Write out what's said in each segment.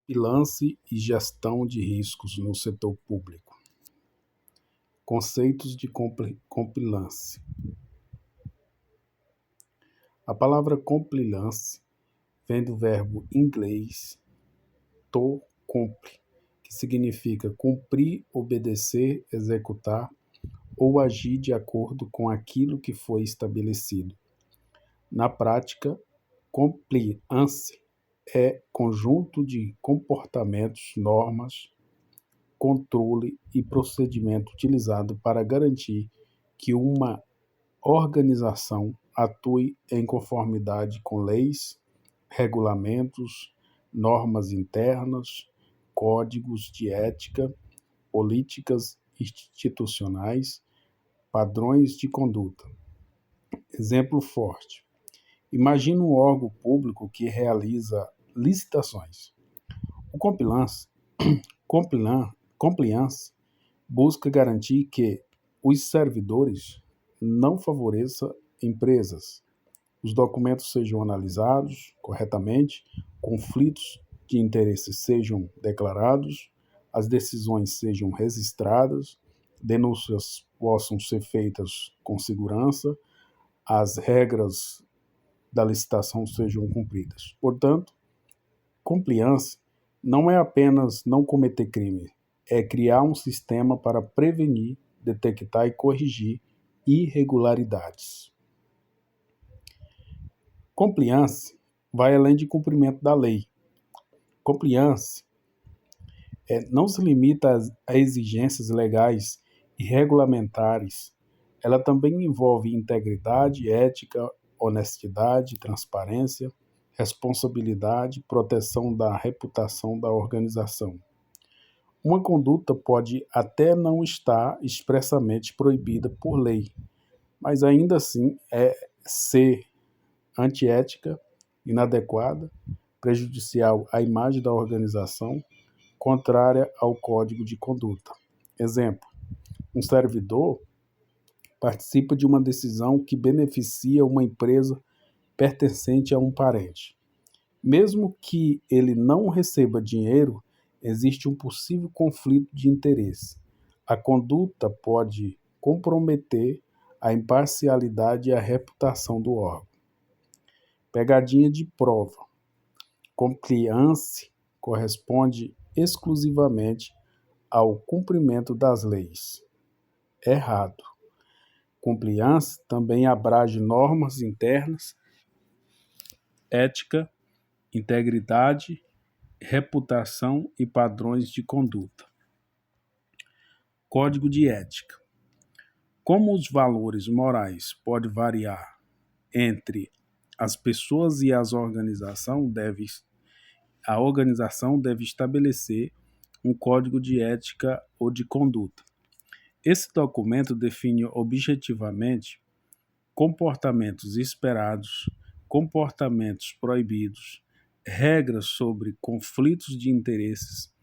Compliance e gestão de riscos no setor público. Conceitos de compliance. A palavra compliance vem do verbo inglês to comply, que significa cumprir, obedecer, executar ou agir de acordo com aquilo que foi estabelecido. Na prática, compliance é conjunto de comportamentos, normas, controle e procedimento utilizado para garantir que uma organização atue em conformidade com leis, regulamentos, normas internas, códigos de ética, políticas institucionais, padrões de conduta. Exemplo forte. Imagine um órgão público que realiza licitações. O compliance busca garantir que os servidores não favoreçam empresas, os documentos sejam analisados corretamente, conflitos de interesses sejam declarados, as decisões sejam registradas, denúncias possam ser feitas com segurança, as regras da licitação sejam cumpridas. Portanto, compliance não é apenas não cometer crime, é criar um sistema para prevenir, detectar e corrigir irregularidades. Compliance vai além de cumprimento da lei. Compliance não se limita a exigências legais e regulamentares. Ela também envolve integridade, ética, honestidade, transparência, responsabilidade, proteção da reputação da organização. Uma conduta pode até não estar expressamente proibida por lei, mas ainda assim ser antiética, inadequada, prejudicial à imagem da organização, contrária ao código de conduta. Exemplo: um servidor participa de uma decisão que beneficia uma empresa pertencente a um parente. Mesmo que ele não receba dinheiro, existe um possível conflito de interesse. A conduta pode comprometer a imparcialidade e a reputação do órgão. Pegadinha de prova. Compliance corresponde exclusivamente ao cumprimento das leis. Errado. Compliance também abrange normas internas, ética, integridade, reputação e padrões de conduta. Código de ética. Como os valores morais podem variar entre as pessoas e a organização deve estabelecer um código de ética ou de conduta. Esse documento define objetivamente comportamentos esperados, comportamentos proibidos, regras sobre conflitos de interesses,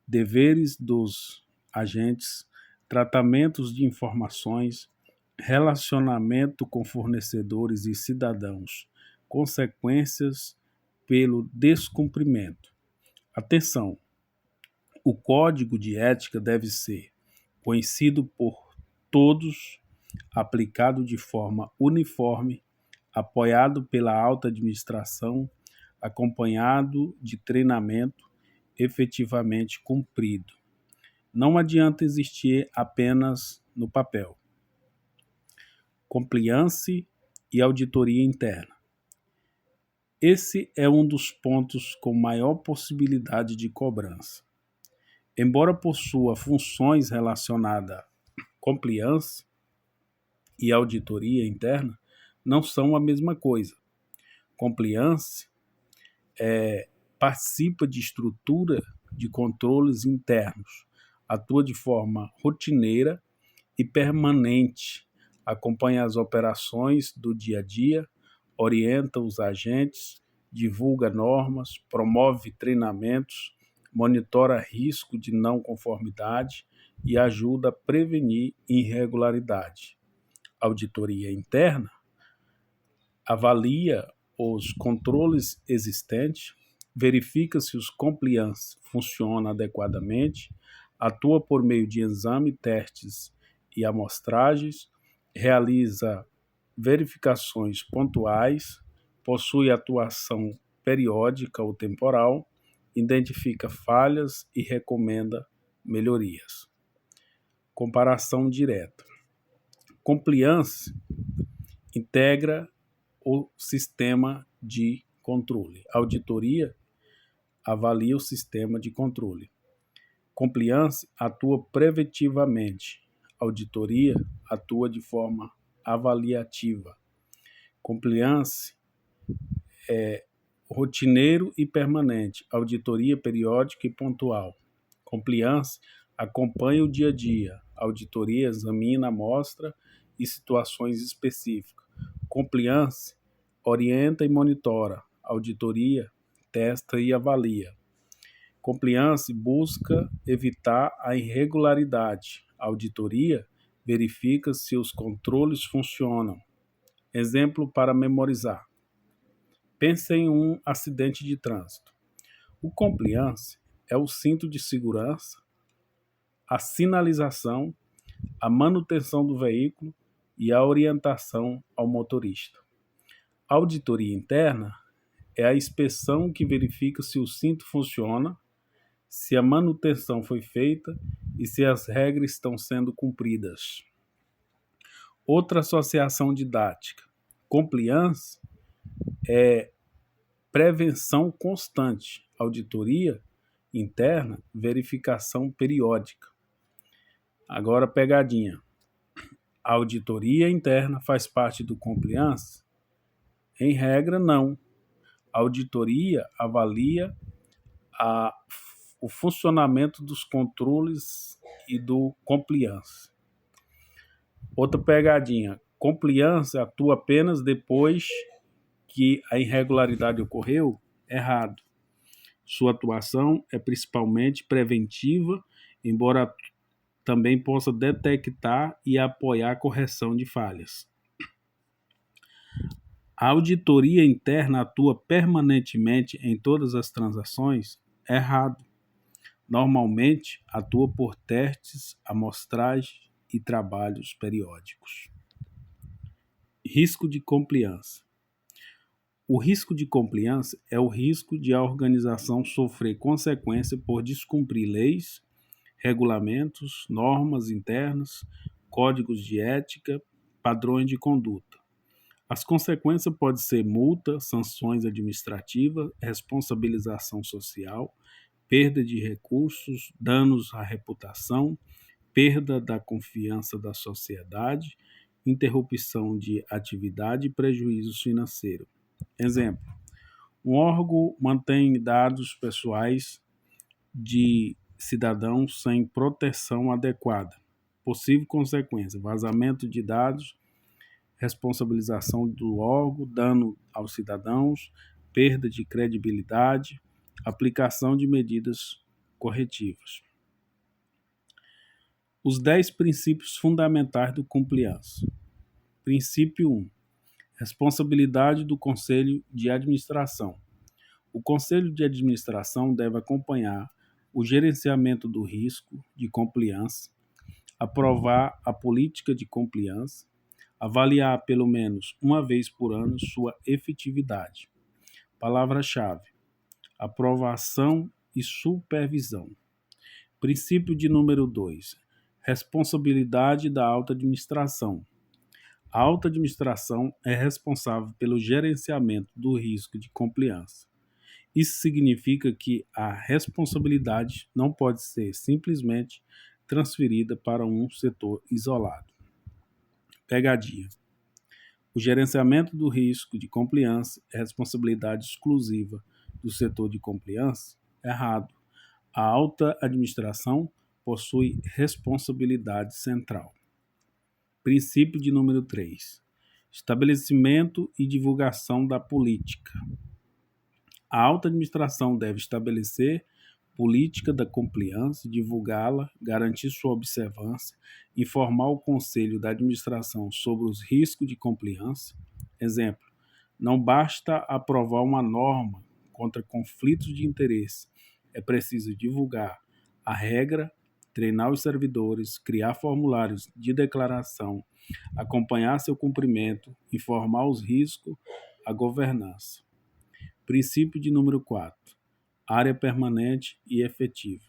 deveres dos agentes, tratamentos de informações, relacionamento com fornecedores e cidadãos, consequências pelo descumprimento. Atenção! O código de ética deve ser conhecido por todos, aplicado de forma uniforme, apoiado pela alta administração, acompanhado de treinamento efetivamente cumprido. Não adianta existir apenas no papel. Compliance e auditoria interna. Esse é um dos pontos com maior possibilidade de cobrança. Embora possua funções relacionadas a compliance e auditoria interna, não são a mesma coisa. Compliance participa de estrutura de controles internos, atua de forma rotineira e permanente, acompanha as operações do dia a dia, orienta os agentes, divulga normas, promove treinamentos, monitora risco de não conformidade e ajuda a prevenir irregularidade. Auditoria interna avalia os controles existentes, verifica se os compliance funcionam adequadamente, atua por meio de exame, testes e amostragens, realiza verificações pontuais, possui atuação periódica ou temporal, identifica falhas e recomenda melhorias. Comparação direta. Compliance integra o sistema de controle. Auditoria avalia o sistema de controle. Compliance atua preventivamente. Auditoria atua de forma avaliativa. Compliance é rotineiro e permanente. Auditoria periódica e pontual. Compliance acompanha o dia a dia. Auditoria examina a amostra e situações específicas. Compliance orienta e monitora. Auditoria testa e avalia. Compliance busca evitar a irregularidade. Auditoria verifica se os controles funcionam. Exemplo para memorizar. Pense em um acidente de trânsito. O compliance é o cinto de segurança, a sinalização, a manutenção do veículo e a orientação ao motorista. A auditoria interna é a inspeção que verifica se o cinto funciona, se a manutenção foi feita e se as regras estão sendo cumpridas. Outra associação didática. Compliance é prevenção constante. Auditoria interna, verificação periódica. Agora, pegadinha. A auditoria interna faz parte do compliance? Em regra, não. A auditoria avalia o funcionamento dos controles e do compliance. Outra pegadinha. Compliance atua apenas depois que a irregularidade ocorreu? Errado. Sua atuação é principalmente preventiva, embora também possa detectar e apoiar a correção de falhas. A auditoria interna atua permanentemente em todas as transações? Errado. Normalmente, atua por testes, amostragem e trabalhos periódicos. Risco de compliance. O risco de compliance é o risco de a organização sofrer consequência por descumprir leis, regulamentos, normas internas, códigos de ética, padrões de conduta. As consequências podem ser multa, sanções administrativas, responsabilização social, perda de recursos, danos à reputação, perda da confiança da sociedade, interrupção de atividade e prejuízos financeiros. Exemplo: um órgão mantém dados pessoais de cidadãos sem proteção adequada. Possível consequência: vazamento de dados, responsabilização do órgão, dano aos cidadãos, perda de credibilidade, aplicação de medidas corretivas. Os 10 princípios fundamentais do compliance. Princípio 1. Responsabilidade do Conselho de Administração. O Conselho de Administração deve acompanhar o gerenciamento do risco de compliance, aprovar a política de compliance, avaliar pelo menos uma vez por ano sua efetividade. Palavra-chave: aprovação e supervisão. Princípio de número 2. Responsabilidade da alta administração. A alta administração é responsável pelo gerenciamento do risco de compliance. Isso significa que a responsabilidade não pode ser simplesmente transferida para um setor isolado. Pegadinha. O gerenciamento do risco de compliance é responsabilidade exclusiva do setor de compliance? Errado. A alta administração possui responsabilidade central. Princípio de número 3. Estabelecimento e divulgação da política. A alta administração deve estabelecer política da compliance, divulgá-la, garantir sua observância, informar o conselho da administração sobre os riscos de compliance. Exemplo: não basta aprovar uma norma contra conflitos de interesse, é preciso divulgar a regra, treinar os servidores, criar formulários de declaração, acompanhar seu cumprimento, informar os riscos, a governança. Princípio de número 4. Área permanente e efetiva.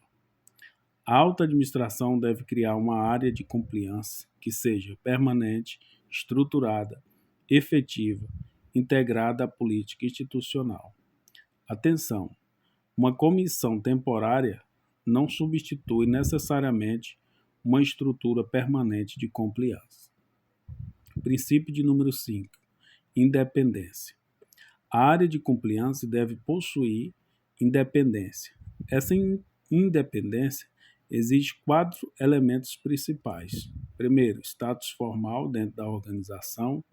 A alta administração deve criar uma área de compliance que seja permanente, estruturada, efetiva, integrada à política institucional. Atenção! Uma comissão temporária não substitui necessariamente uma estrutura permanente de compliance. Princípio de número 5. Independência. A área de compliance deve possuir independência. Essa independência exige 4 elementos principais. Primeiro, status formal dentro da organização.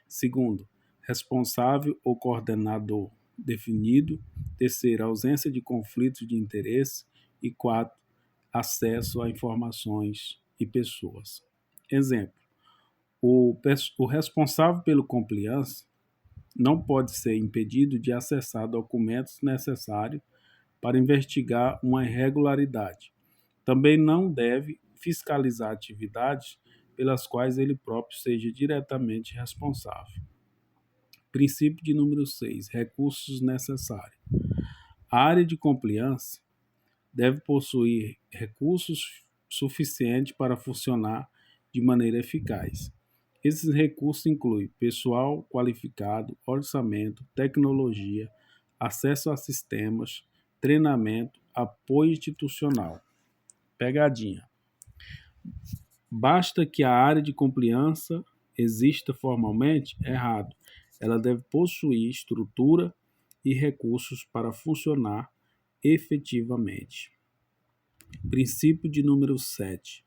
Segundo, responsável ou coordenador definido. Terceiro, ausência de conflitos de interesse. E 4, acesso a informações e pessoas. Exemplo, o responsável pelo compliance não pode ser impedido de acessar documentos necessários para investigar uma irregularidade. Também não deve fiscalizar atividades pelas quais ele próprio seja diretamente responsável. Princípio de número 6. Recursos necessários. A área de compliance deve possuir recursos suficientes para funcionar de maneira eficaz. Esses recursos incluem pessoal qualificado, orçamento, tecnologia, acesso a sistemas, treinamento, apoio institucional. Pegadinha. Basta que a área de compliance exista formalmente? Errado. Ela deve possuir estrutura e recursos para funcionar efetivamente. Princípio de número 7.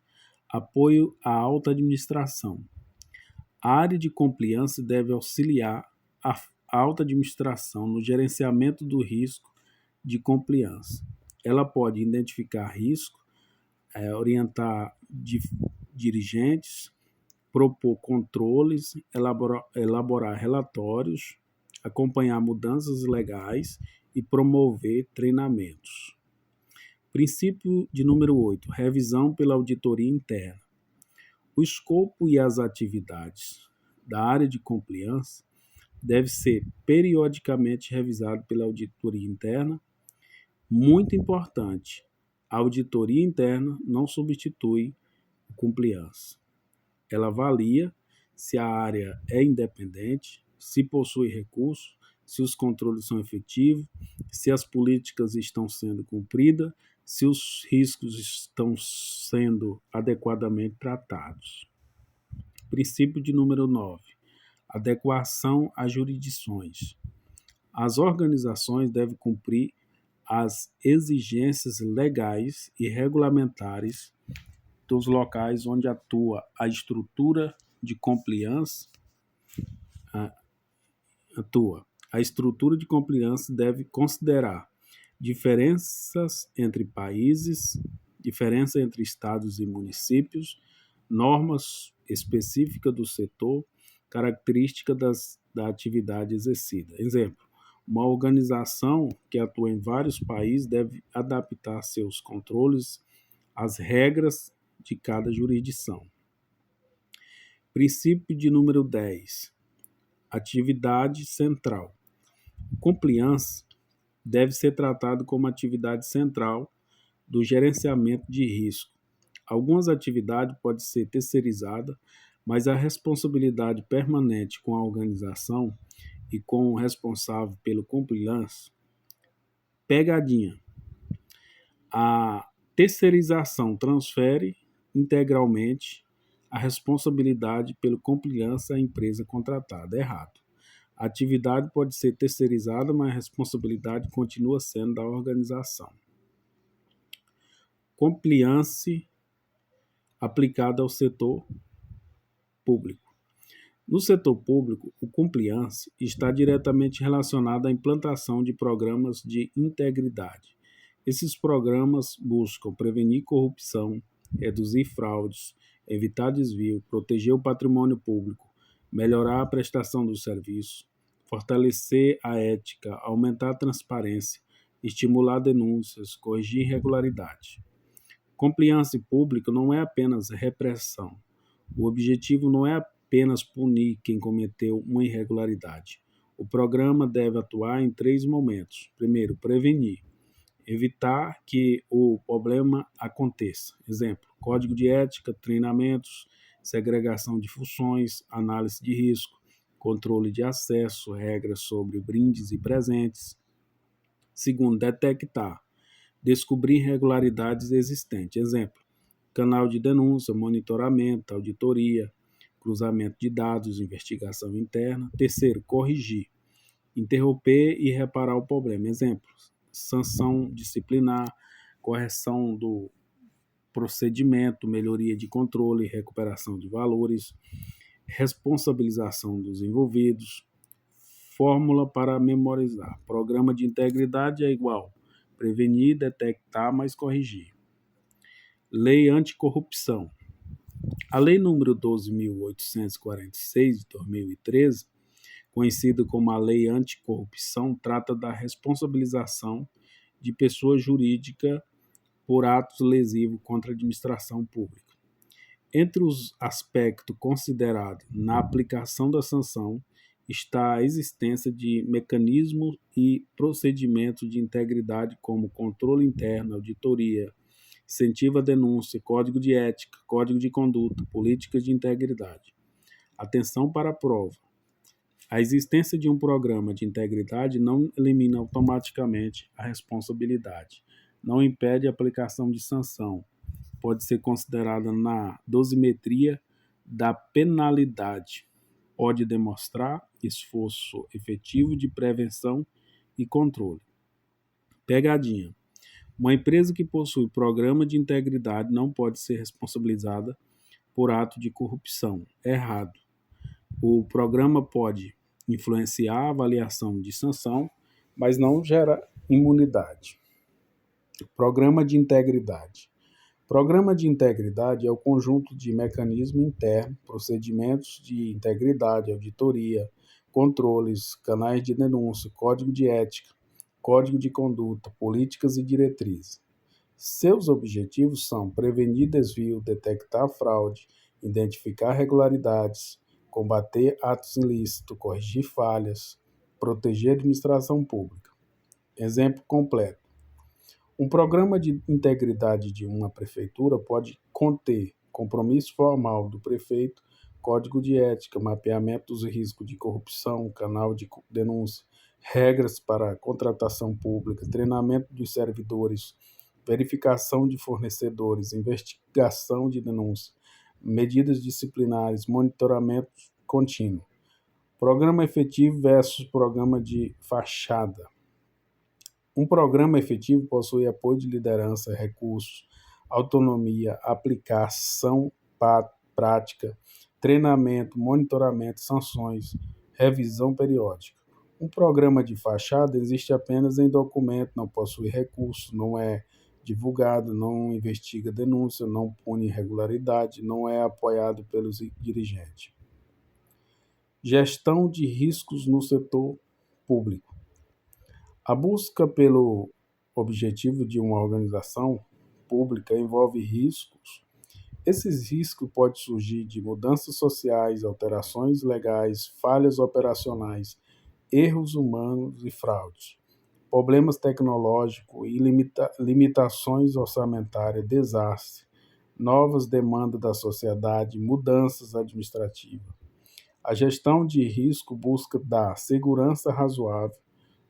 Apoio à alta administração. A área de compliance deve auxiliar a alta administração no gerenciamento do risco de compliance. Ela pode identificar risco, orientar dirigentes, propor controles, elaborar relatórios, acompanhar mudanças legais e promover treinamentos. Princípio de número 8. Revisão pela auditoria interna. O escopo e as atividades da área de compliance deve ser periodicamente revisado pela auditoria interna. Muito importante, a auditoria interna não substitui o compliance. Ela avalia se a área é independente, se possui recursos, se os controles são efetivos, se as políticas estão sendo cumpridas, se os riscos estão sendo adequadamente tratados. Princípio de número 9. Adequação às jurisdições. As organizações devem cumprir as exigências legais e regulamentares dos locais onde atua a estrutura de compliance. A estrutura de compliance deve considerar diferenças entre países, diferença entre estados e municípios, normas específicas do setor, características da atividade exercida. Exemplo, uma organização que atua em vários países deve adaptar seus controles às regras de cada jurisdição. Princípio de número 10. Atividade central. O compliance deve ser tratado como atividade central do gerenciamento de risco. Algumas atividades podem ser terceirizadas, mas a responsabilidade permanente com a organização e com o responsável pelo compliance. Pegadinha. A terceirização transfere integralmente a responsabilidade pelo compliance à empresa contratada. Errado. A atividade pode ser terceirizada, mas a responsabilidade continua sendo da organização. Compliance aplicada ao setor público. No setor público, o compliance está diretamente relacionado à implantação de programas de integridade. Esses programas buscam prevenir corrupção, reduzir fraudes, evitar desvio, proteger o patrimônio público, melhorar a prestação dos serviços, fortalecer a ética, aumentar a transparência, estimular denúncias, corrigir irregularidade. Compliance pública não é apenas repressão. O objetivo não é apenas punir quem cometeu uma irregularidade. O programa deve atuar em 3 momentos. Primeiro, prevenir, evitar que o problema aconteça. Exemplo, código de ética, treinamentos, segregação de funções, análise de risco, controle de acesso, regras sobre brindes e presentes. Segundo, detectar, descobrir irregularidades existentes. Exemplo, canal de denúncia, monitoramento, auditoria, cruzamento de dados, investigação interna. Terceiro, corrigir, interromper e reparar o problema. Exemplo, sanção disciplinar, correção do procedimento, melhoria de controle, recuperação de valores, responsabilização dos envolvidos. Fórmula para memorizar. Programa de integridade é igual prevenir, detectar, mais corrigir. Lei anticorrupção. A Lei nº 12.846, de 2013, conhecida como a Lei Anticorrupção, trata da responsabilização de pessoa jurídica por atos lesivos contra a administração pública. Entre os aspectos considerados na aplicação da sanção está a existência de mecanismos e procedimentos de integridade como controle interno, auditoria, incentivo à denúncia, código de ética, código de conduta, políticas de integridade. Atenção para a prova. A existência de um programa de integridade não elimina automaticamente a responsabilidade, não impede a aplicação de sanção, pode ser considerada na dosimetria da penalidade, pode demonstrar esforço efetivo de prevenção e controle. Pegadinha. Uma empresa que possui programa de integridade não pode ser responsabilizada por ato de corrupção. Errado. O programa pode influenciar a avaliação de sanção, mas não gera imunidade. Programa de integridade. Programa de integridade é o conjunto de mecanismos internos, procedimentos de integridade, auditoria, controles, canais de denúncia, código de ética, código de conduta, políticas e diretrizes. Seus objetivos são prevenir desvio, detectar fraude, identificar irregularidades, combater atos ilícitos, corrigir falhas, proteger a administração pública. Exemplo completo. Um programa de integridade de uma prefeitura pode conter compromisso formal do prefeito, código de ética, mapeamento dos riscos de corrupção, canal de denúncia, regras para contratação pública, treinamento dos servidores, verificação de fornecedores, investigação de denúncia, medidas disciplinares, monitoramento contínuo. Programa efetivo versus programa de fachada. Um programa efetivo possui apoio de liderança, recursos, autonomia, aplicação prática, treinamento, monitoramento, sanções, revisão periódica. Um programa de fachada existe apenas em documento, não possui recursos, não é divulgado, não investiga denúncia, não pune irregularidade, não é apoiado pelos dirigentes. Gestão de riscos no setor público. A busca pelo objetivo de uma organização pública envolve riscos. Esses riscos podem surgir de mudanças sociais, alterações legais, falhas operacionais, erros humanos e fraudes, problemas tecnológicos e limitações orçamentárias, desastre, novas demandas da sociedade, mudanças administrativas. A gestão de risco busca dar segurança razoável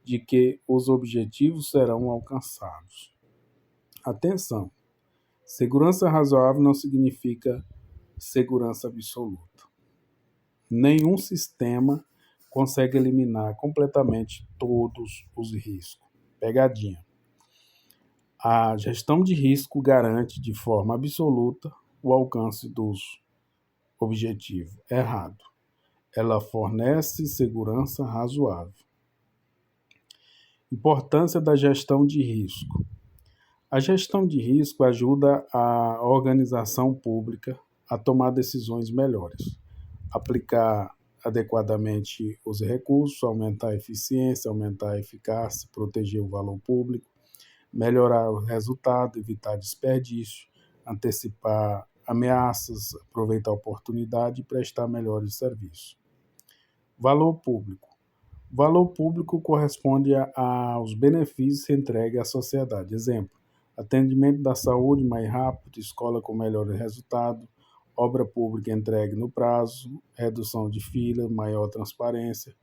de que os objetivos serão alcançados. Atenção! Segurança razoável não significa segurança absoluta. Nenhum sistema consegue eliminar completamente todos os riscos. Pegadinha. A gestão de risco garante de forma absoluta o alcance dos objetivos. Errado. Ela fornece segurança razoável. Importância da gestão de risco. A gestão de risco ajuda a organização pública a tomar decisões melhores, aplicar adequadamente os recursos, aumentar a eficiência, aumentar a eficácia, proteger o valor público, melhorar o resultado, evitar desperdício, antecipar ameaças, aproveitar a oportunidade e prestar melhores serviços. Valor público. Valor público corresponde aos benefícios entregues à sociedade. Exemplo, atendimento da saúde mais rápido, escola com melhor resultado, obra pública entregue no prazo, redução de fila, maior transparência,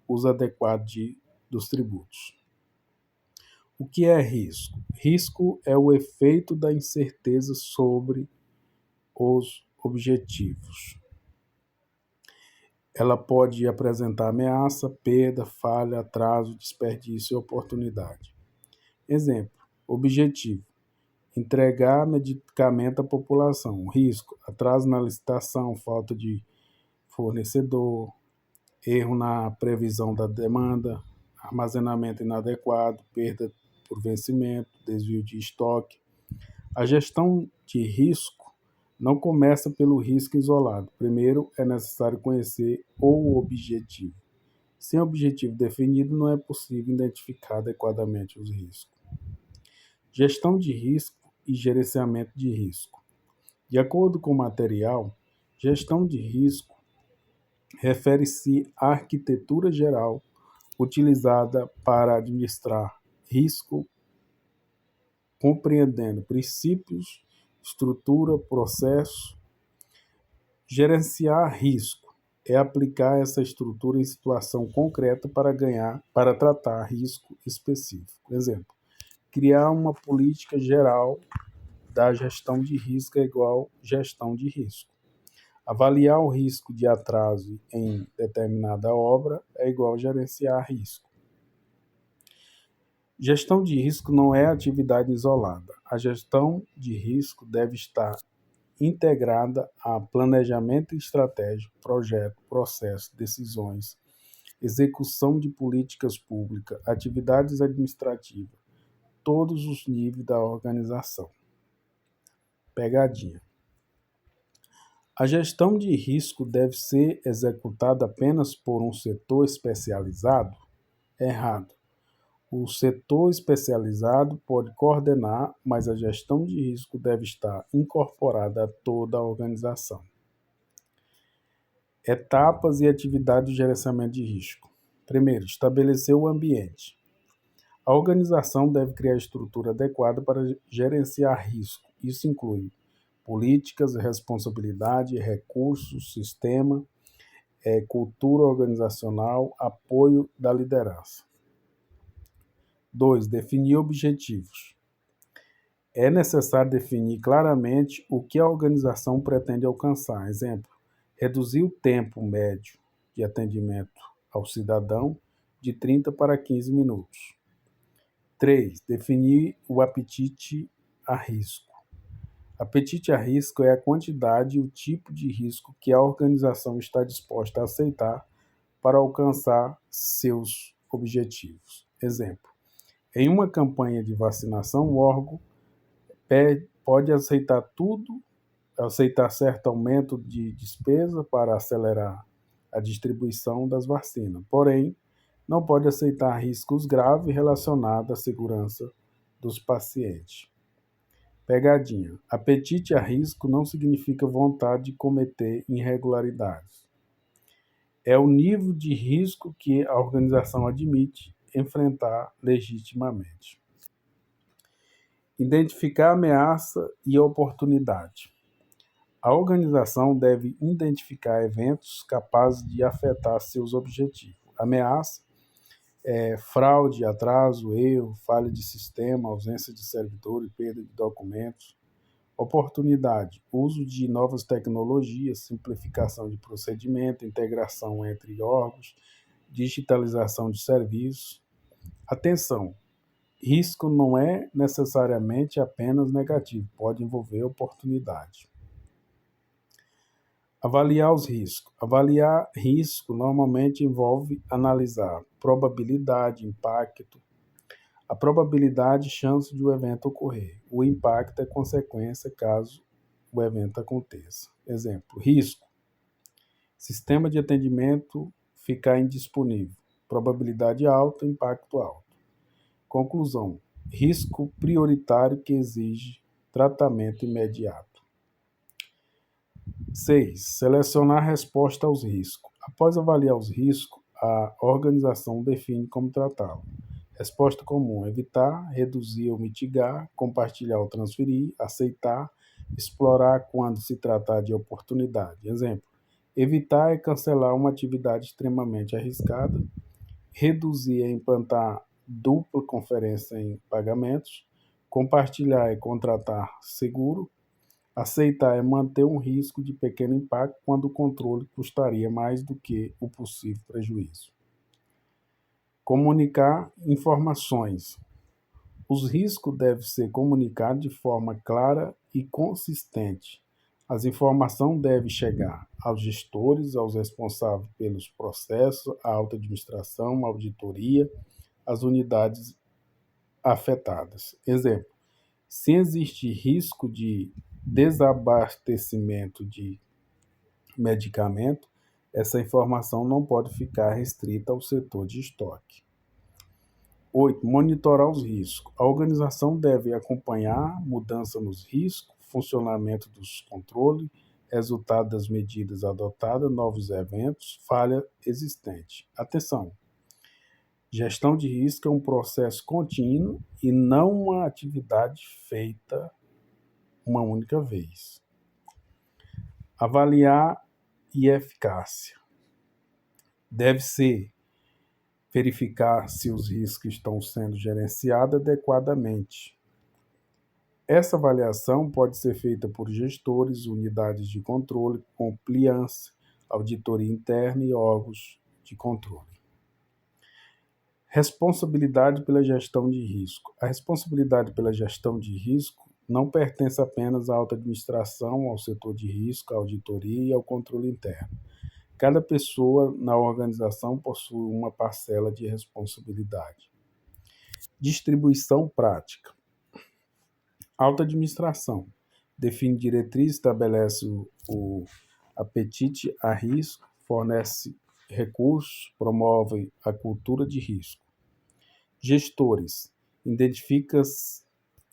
uso adequado dos tributos. O que é risco? Risco é o efeito da incerteza sobre os objetivos. Ela pode apresentar ameaça, perda, falha, atraso, desperdício e oportunidade. Exemplo, objetivo, entregar medicamento à população. Risco, atraso na licitação, falta de fornecedor, erro na previsão da demanda, armazenamento inadequado, perda por vencimento, desvio de estoque. A gestão de risco não começa pelo risco isolado. Primeiro, é necessário conhecer o objetivo. Sem objetivo definido, não é possível identificar adequadamente os riscos. Gestão de risco e gerenciamento de risco. De acordo com o material, gestão de risco refere-se à arquitetura geral utilizada para administrar risco, compreendendo princípios, estrutura, processo. Gerenciar risco é aplicar essa estrutura em situação concreta para tratar risco específico. Exemplo, criar uma política geral da gestão de risco é igual gestão de risco. Avaliar o risco de atraso em determinada obra é igual gerenciar risco. Gestão de risco não é atividade isolada. A gestão de risco deve estar integrada a planejamento estratégico, projeto, processo, decisões, execução de políticas públicas, atividades administrativas, todos os níveis da organização. Pegadinha. A gestão de risco deve ser executada apenas por um setor especializado? Errado. O setor especializado pode coordenar, mas a gestão de risco deve estar incorporada a toda a organização. Etapas e atividades de gerenciamento de risco. Primeiro, estabelecer o ambiente. A organização deve criar a estrutura adequada para gerenciar risco. Isso inclui políticas, responsabilidade, recursos, sistema, cultura organizacional, apoio da liderança. 2. Definir objetivos. É necessário definir claramente o que a organização pretende alcançar. Exemplo, reduzir o tempo médio de atendimento ao cidadão de 30 para 15 minutos. 3. Definir o apetite a risco. Apetite a risco é a quantidade e o tipo de risco que a organização está disposta a aceitar para alcançar seus objetivos. Exemplo, em uma campanha de vacinação, o órgão pode aceitar certo aumento de despesa para acelerar a distribuição das vacinas, porém, não pode aceitar riscos graves relacionados à segurança dos pacientes. Pegadinha. Apetite a risco não significa vontade de cometer irregularidades. É o nível de risco que a organização admite enfrentar legitimamente. Identificar ameaça e oportunidade. A organização deve identificar eventos capazes de afetar seus objetivos. Ameaça é fraude, atraso, erro, falha de sistema, ausência de servidor e perda de documentos. Oportunidade, uso de novas tecnologias, simplificação de procedimento, integração entre órgãos, digitalização de serviços. Atenção, risco não é necessariamente apenas negativo, pode envolver oportunidade. Avaliar os riscos. Avaliar risco normalmente envolve analisar probabilidade, impacto. A probabilidade, chance de o evento ocorrer. O impacto é consequência caso o evento aconteça. Exemplo, risco. Sistema de atendimento ficar indisponível. Probabilidade alta, impacto alto. Conclusão: risco prioritário que exige tratamento imediato. 6. Selecionar a resposta aos riscos. Após avaliar os riscos, a organização define como tratá-los. Resposta comum: evitar, reduzir ou mitigar, compartilhar ou transferir, aceitar, explorar quando se tratar de oportunidade. Exemplo: evitar é cancelar uma atividade extremamente arriscada. Reduzir é implantar dupla conferência em pagamentos. Compartilhar é contratar seguro. Aceitar é manter um risco de pequeno impacto quando o controle custaria mais do que o possível prejuízo. Comunicar informações. Os riscos devem ser comunicados de forma clara e consistente. As informações devem chegar aos gestores, aos responsáveis pelos processos, à alta administração, à auditoria, às unidades afetadas. Exemplo: se existe risco de desabastecimento de medicamento, essa informação não pode ficar restrita ao setor de estoque. 8. Monitorar os riscos. A organização deve acompanhar mudança nos riscos, funcionamento dos controles, resultado das medidas adotadas, novos eventos, falha existente. Atenção! Gestão de risco é um processo contínuo e não uma atividade feita uma única vez. Avaliar e eficácia. Deve-se verificar se os riscos estão sendo gerenciados adequadamente. Essa avaliação pode ser feita por gestores, unidades de controle, compliance, auditoria interna e órgãos de controle. Responsabilidade pela gestão de risco. A responsabilidade pela gestão de risco não pertence apenas à alta administração, ao setor de risco, à auditoria e ao controle interno. Cada pessoa na organização possui uma parcela de responsabilidade. Distribuição prática. Alta administração. Define diretriz, estabelece o apetite a risco, fornece recursos, promove a cultura de risco. Gestores. Identifica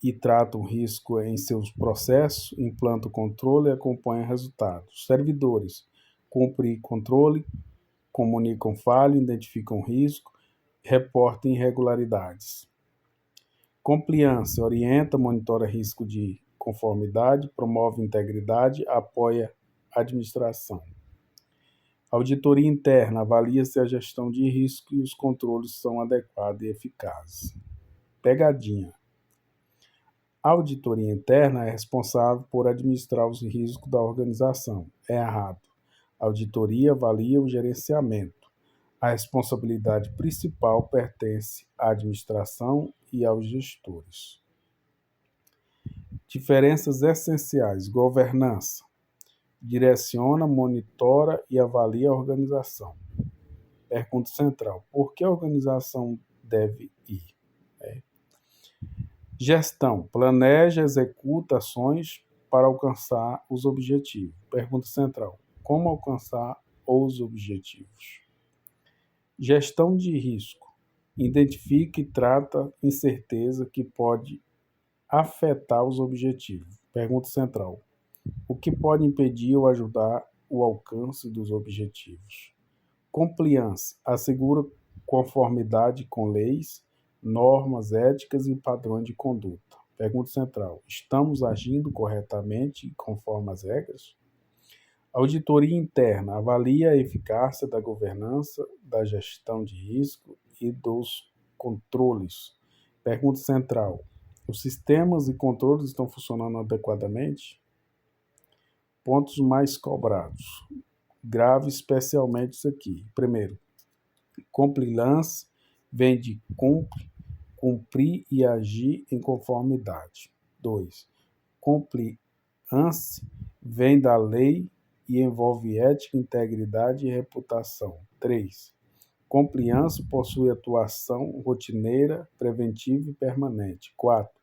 e trata o risco em seus processos, implanta o controle e acompanha resultados. Servidores. Cumpre controle, comunicam falha, identificam risco, reportam irregularidades. Compliance, orienta, monitora risco de conformidade, promove integridade, apoia a administração. Auditoria interna, avalia se a gestão de risco e os controles são adequados e eficazes. Pegadinha. A auditoria interna é responsável por administrar os riscos da organização. É errado. A auditoria avalia o gerenciamento. A responsabilidade principal pertence à administração e aos gestores. Diferenças essenciais. Governança. Direciona, monitora e avalia a organização. Pergunta central: por que a organização deve ir? Gestão. Planeja, executa ações para alcançar os objetivos. Pergunta central: como alcançar os objetivos? Gestão de risco. Identifica e trata incerteza que pode afetar os objetivos. Pergunta central: o que pode impedir ou ajudar o alcance dos objetivos? Compliance. Assegura conformidade com leis, normas éticas e padrões de conduta. Pergunta central: estamos agindo corretamente conforme as regras? Auditoria interna. Avalia a eficácia da governança, da gestão de risco e dos controles. Pergunta central: os sistemas e controles estão funcionando adequadamente? Pontos mais cobrados. Grave especialmente isso aqui. Primeiro, compliance vem de cumprir e agir em conformidade. 2. Compliance vem da lei e envolve ética, integridade e reputação. 3. Compliance possui atuação rotineira, preventiva e permanente. 4.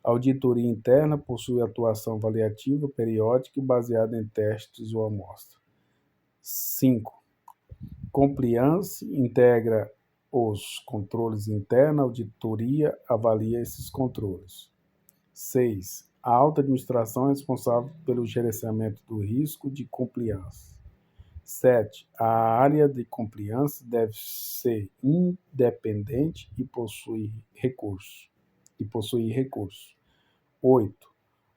Auditoria interna possui atuação avaliativa, periódica e baseada em testes ou amostra. 5. Compliance integra os controles internos, a auditoria avalia esses controles. 6. A alta administração é responsável pelo gerenciamento do risco de compliance. 7. A área de compliance deve ser independente e possuir recursos. 8.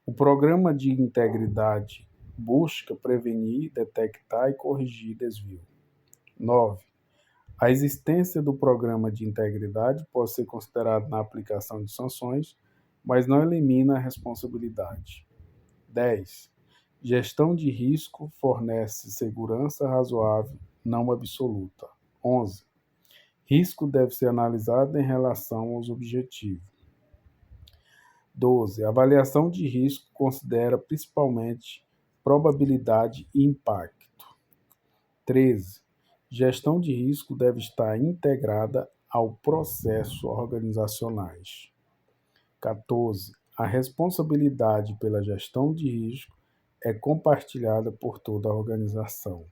O programa de integridade busca prevenir, detectar e corrigir desvio. 9. A existência do programa de integridade pode ser considerada na aplicação de sanções, mas não elimina a responsabilidade. 10. Gestão de risco fornece segurança razoável, não absoluta. 11. Risco deve ser analisado em relação aos objetivos. 12. A avaliação de risco considera principalmente probabilidade e impacto. 13. Gestão de risco deve estar integrada ao processo organizacionais. 14. A responsabilidade pela gestão de risco é compartilhada por toda a organização.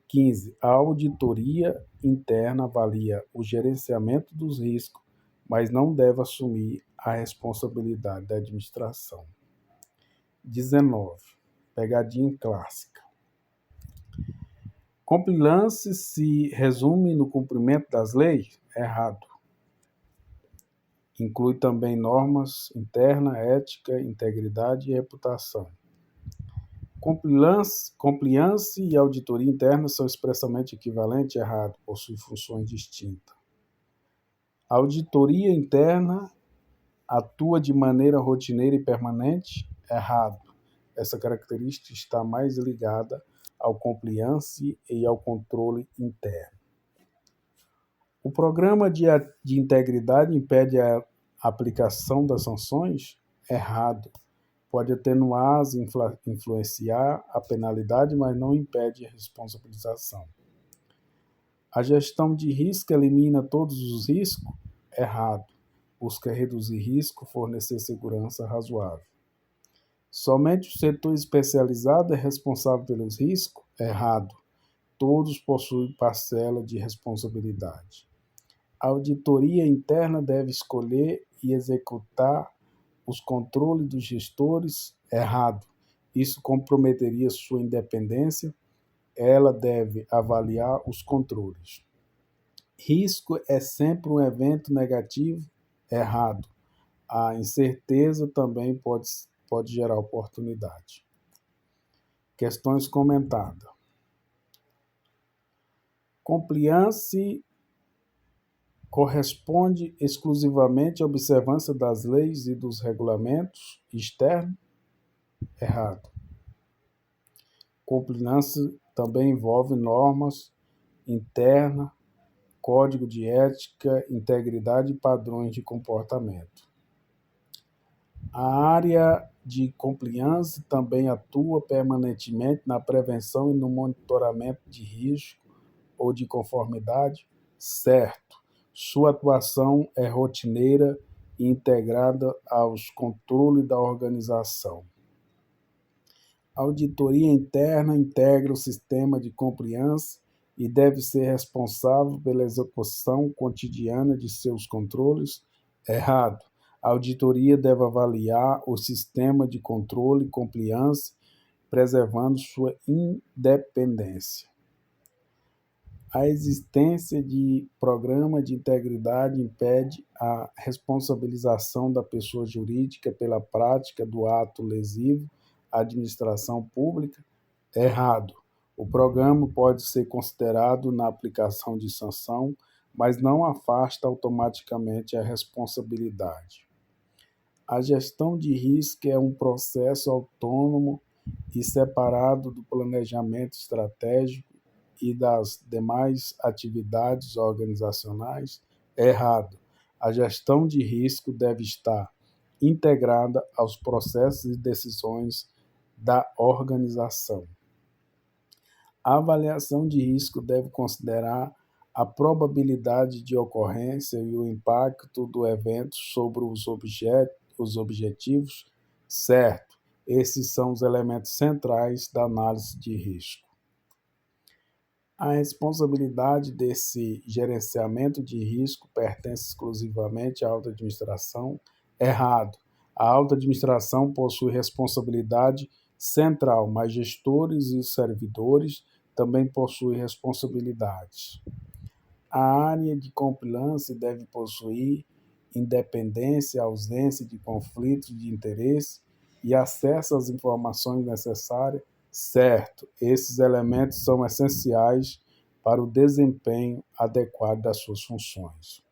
15. A auditoria interna avalia o gerenciamento dos riscos, mas não deve assumir a responsabilidade da administração. 19. Pegadinha clássica. Compliance se resume no cumprimento das leis? Errado. Inclui também normas interna, ética, integridade e reputação. Compliance e auditoria interna são expressamente equivalentes? Errado, possuem funções distintas. A auditoria interna atua de maneira rotineira e permanente? Errado. Essa característica está mais ligada ao compliance e ao controle interno. O programa de integridade impede a aplicação das sanções? Errado. Pode atenuar, influenciar a penalidade, mas não impede a responsabilização. A gestão de risco elimina todos os riscos? Errado. Busca reduzir risco, fornecer segurança razoável. Somente o setor especializado é responsável pelos riscos? Errado. Todos possuem parcela de responsabilidade. A auditoria interna deve escolher e executar os controles dos gestores? Errado. Isso comprometeria sua independência. Ela deve avaliar os controles. Risco é sempre um evento negativo? Errado. A incerteza também pode gerar oportunidade. Questões comentadas. Compliance corresponde exclusivamente à observância das leis e dos regulamentos externos? Errado. Compliance também envolve normas internas, código de ética, integridade e padrões de comportamento. A área de compliance também atua permanentemente na prevenção e no monitoramento de risco ou de conformidade? Certo. Sua atuação é rotineira e integrada aos controles da organização. A auditoria interna integra o sistema de compliance e deve ser responsável pela execução cotidiana de seus controles? Errado. A auditoria deve avaliar o sistema de controle e compliance, preservando sua independência. A existência de programa de integridade impede a responsabilização da pessoa jurídica pela prática do ato lesivo à administração pública? Errado. O programa pode ser considerado na aplicação de sanção, mas não afasta automaticamente a responsabilidade. A gestão de risco é um processo autônomo e separado do planejamento estratégico e das demais atividades organizacionais? Errado. A gestão de risco deve estar integrada aos processos e decisões da organização. A avaliação de risco deve considerar a probabilidade de ocorrência e o impacto do evento sobre os objetivos? Certo. Esses são os elementos centrais da análise de risco. A responsabilidade desse gerenciamento de risco pertence exclusivamente à alta administração? Errado. A alta administração possui responsabilidade central, mas gestores e servidores também possuem responsabilidades. A área de compliance deve possuir independência, ausência de conflitos de interesse e acesso às informações necessárias. Certo, esses elementos são essenciais para o desempenho adequado das suas funções.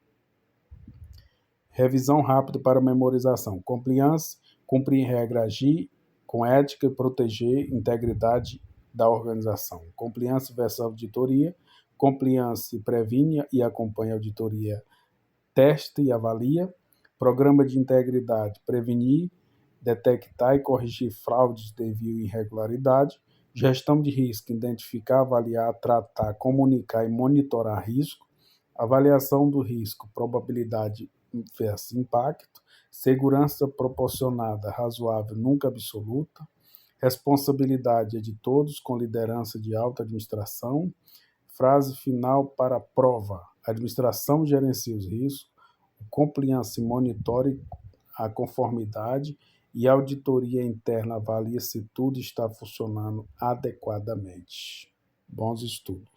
Revisão rápida para memorização. Compliance, cumprir regra, agir com ética e proteger a integridade da organização. Compliance versus auditoria. Compliance previne e acompanha a auditoria, testa e avalia. Programa de integridade, prevenir, detectar e corrigir fraudes, desvio e irregularidade. Gestão de risco, identificar, avaliar, tratar, comunicar e monitorar risco. Avaliação do risco, probabilidade versus impacto. Segurança proporcionada, razoável, nunca absoluta. Responsabilidade é de todos, com liderança de alta administração. Frase final para a prova. A administração gerencia os riscos, o compliance monitore a conformidade e a auditoria interna avalia se tudo está funcionando adequadamente. Bons estudos.